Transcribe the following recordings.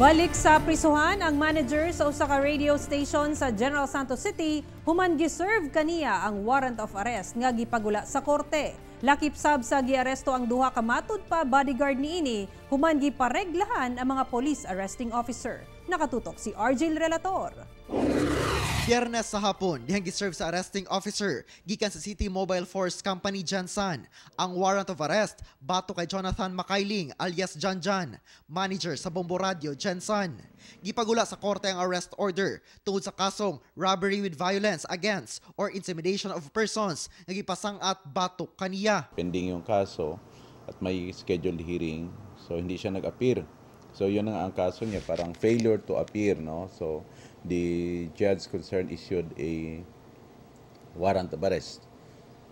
Balik sa prisuhan ang manager sa usa ka radio station sa General Santos City human giserve kaniya ang warrant of arrest nga gipagula sa korte. Lakip sab sa giaresto ang duha ka matud pa bodyguard niini human gipareglahan ang mga police arresting officer. Nakatutok si RJ Relator. Biyernes sa hapon, dihang giserve sa arresting officer gikan sa City Mobile Force Company Jansan. Ang warrant of arrest bato kay Jonathan Makailing alias Janjan, manager sa Bombo Radio Jansan. Gipagula sa korte ang arrest order tungod sa kasong robbery with violence against or intimidation of persons nga gipasang-at bato kaniya. Pending yung kaso at may scheduled hearing, so hindi siya nag-appear. So yun ang kaso niya, parang failure to appear, no? So the judge concerned issued a warrant of arrest.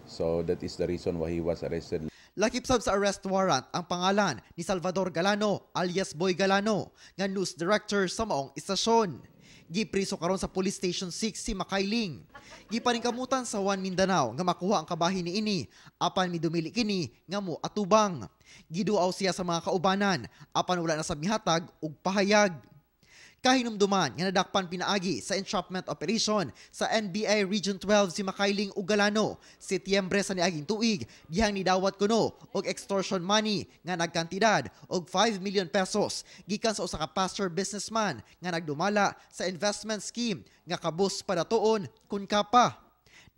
So that is the reason why he was arrested. Lakip sab sa arrest warrant ang pangalan ni Salvador Galano alias Boy Galano, nga news director sa maong istasyon. Gipriso karon sa Police Station 6 si Makailing. Gipaningkamutan sa One Mindanao nga makuha ang kabahin niini apan midumili kini nga mo atubang. Giduaw siya sa mga kaubanan apan wala na sa mihatag og pahayag. Kahinumduman nga nadakpan pinaagi sa entrapment operation sa NBI Region 12 si Makailing ug Galano Setyembre sa niaging tuig dihang nidawat kuno og extortion money nga nagkantidad og 5 million pesos gikan sa usa ka pastor businessman nga nagdumala sa investment scheme nga kabus padatuon kun kapa.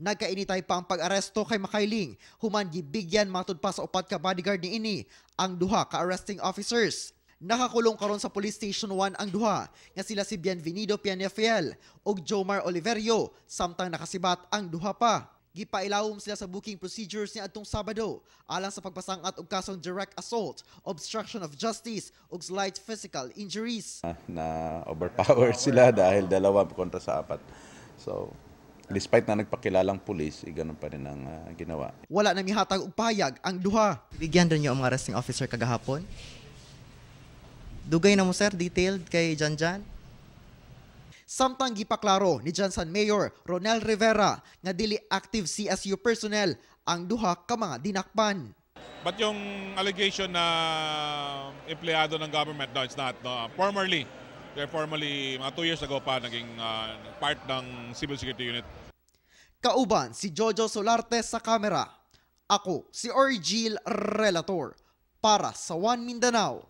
Nagkainitay pa ang pag-aresto kay Makailing human gibigyan matud pa sa upat ka bodyguard niini ang duha ka arresting officers. Nakakulong karon sa Police Station 1 ang duha nga sila si Bienvenido Pianefiel ug Jomar Oliverio samtang nakasibat ang duha pa. Gipailawom sila sa booking procedures ni adtong Sabado alang sa pagpasang-at og kasong direct assault, obstruction of justice ug slight physical injuries. Na overpowered sila dahil dalawa kontra sa apat. So despite na nagpakilalang pulis, ganun pa rin ang ginawa. Wala na mihatag og pahayag ang duha. Bigyan din niyo ang mga arresting officer kagahapon. Dugay na mo sir, detailed kay Janjan. Samtang gipaklaro ni Jansan Mayor Ronel Rivera nga dili active CSU personnel ang duha ka mga dinakpan. But yung allegation na empleyado ng government, no, it's not. No. They're formally, mga 2 years ago pa, naging part ng Civil Security Unit. Kauban si Jojo Solarte sa kamera. Ako si Orgil Relator para sa One Mindanao.